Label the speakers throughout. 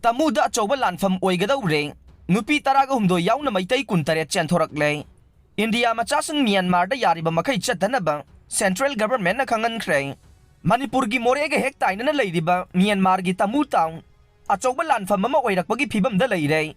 Speaker 1: Tamuda achouba lanfam oigadaure nupi taraga humdo yauna maitai kuntaret chenthorакle India machasang Myanmar da yariba makai chatanaba Central Government na khangankhre Manipur gi morega hektaina na leiriba Myanmar gi Tamu town achouba lanfam ama oirakpagi phibam da leire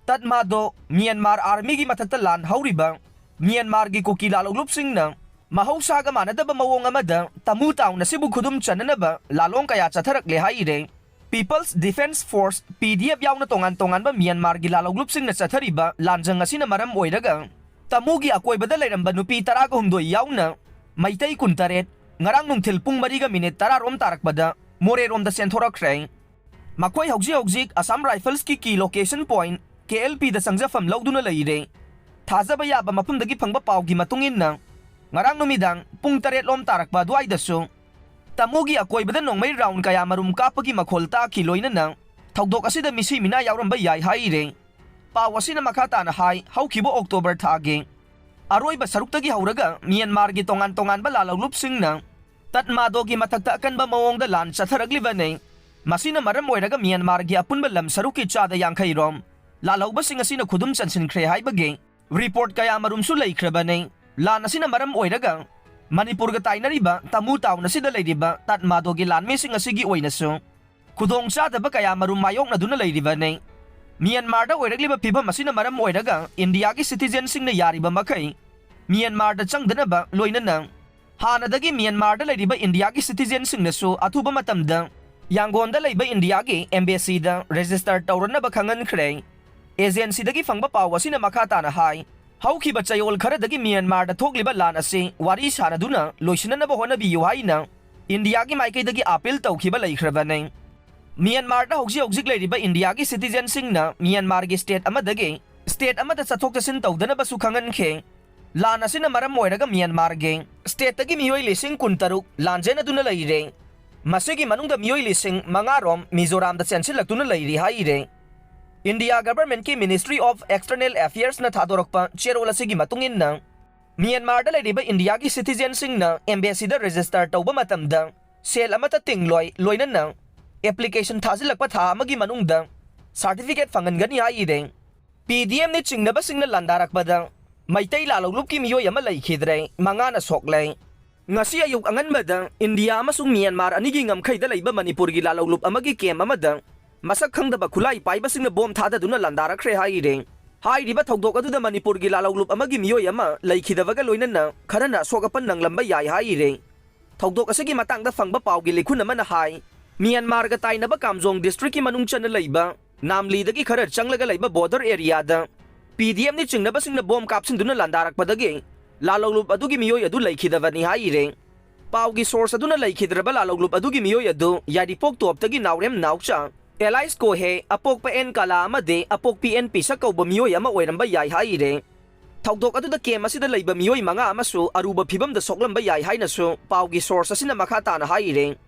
Speaker 1: Tatmado Myanmar army gi mathakta lan hauriba Myanmar gi kokila loglupsing na mahausaga manadaba mawong amada Tamu town na sibu khudum chananaba lalong kaya chatharakle haire People's Defense Force PDF yauna tongan-tongan ba Myanmar gi lalauglupsing na chathariba lanjang asina maram oiraga Tamu gi akoibada leiramba nupi taraga humdoi yauna maitai kuntaret ngarang nungthil pung 4:10 rom tarakbada more rom da senthorakre makoi hauji Assam Rifles ki location point KLP da sangjafam lauduna leire thajaba yaba mafumdagi phangba pawgi matungin na ngarang numidang pung 3 rom tarakba duai dasu Tamugi akoibada nongmai round kaya marum kapagi makholta kiloina na thogdok asida misi mina yauramba yai haire pawasina makata na hai haukibo October thage aroiba saruktagi hauraga Myanmar gi tongan-tongan ba lalauglupsing na tatmado gi mathakta akanba mawongda lan chatharaglibane masina maram oiraga Myanmar gi apunba lam saruki chada yangkhai rom lalaubasing asina khudum chansinkhre haibage report kaya marum su leikhrebane lan asina maram oiraga Manipur ga tainariba Tamu town na sida leiriba tatmado gi lanmesing asigi oinasu khudong chadaba kaya marum mayok na duna leiriba ne Myanmar da oiragliba phibam asina maram oiraga India gi citizen sing na yariba makai Myanmar da changdanaba loinana hanadagi Myanmar da leiriba India gi citizen sing nasu athuba matamda Yangon da leiba India gi embassy da register tawranaba khangankhre agency dagi phangba paw asina makhata na hai Haukiba chayol kharadagi Myanmar da thokliba lan ase wari sanaduna loisinanaba honabi yuhaina India gi maikaidagi appeal tawkhiba leikhrebane Myanmar da hojik leiriba India gi citizen singna Myanmar gi state amada chathok chasin tawdanaba su khangankhe lan asina maram oiraga Myanmar gi state tagi miyoi lising kuntaruk lanjena duna leire masigi manungda miyoi lising mangarom Mizoram da chensilaktuna leiri haire India government ki Ministry of External Affairs na thadorokpa cherol asigi matungin na Myanmar da leiriba India gi citizen sing na embassy da register tawba matamda sel amata tingloi loina na application thazilakpa tha amagi manungda certificate fangangani haire PDM ni chingnaba singna landarakbada maitai lalauglub ki miyoi ama leikhidre mangana soklei ngasi ayuk anganbada India amasung Myanmar anigi ngamkhaida leiba Manipur gi lalauglub amagi kem amada masak khangdaba khulai paibasingna bom thada duna landarakre haire hairiba thogdok aduda Manipur gi lalauglub amagi miyoi ama leikhidabaga loinana kharana sokapan nanglamba yai haire thogdok asigi matangda fangba pawgi likhun amana hai Myanmar ga tainaba Kamjong district ki manung chana leiba namli dagi khara changlaga leiba border area da PDM ni chingnaba singna bom kapsin duna landarakpadagi lalauglub adugi miyoi adu leikhidabani haire pawgi source aduna leikhidraba lalauglub adugi miyoi adu yadipok toptagi naurem naucha Elias Kohe apok pa en kala amade apok PNP sa kauba miyoi ama oiramba yai haire thogdok aduda kem asida leiba miyoi manga amasu aruba phibam da soklamba yai hainasu pawgi source asina makhata na haire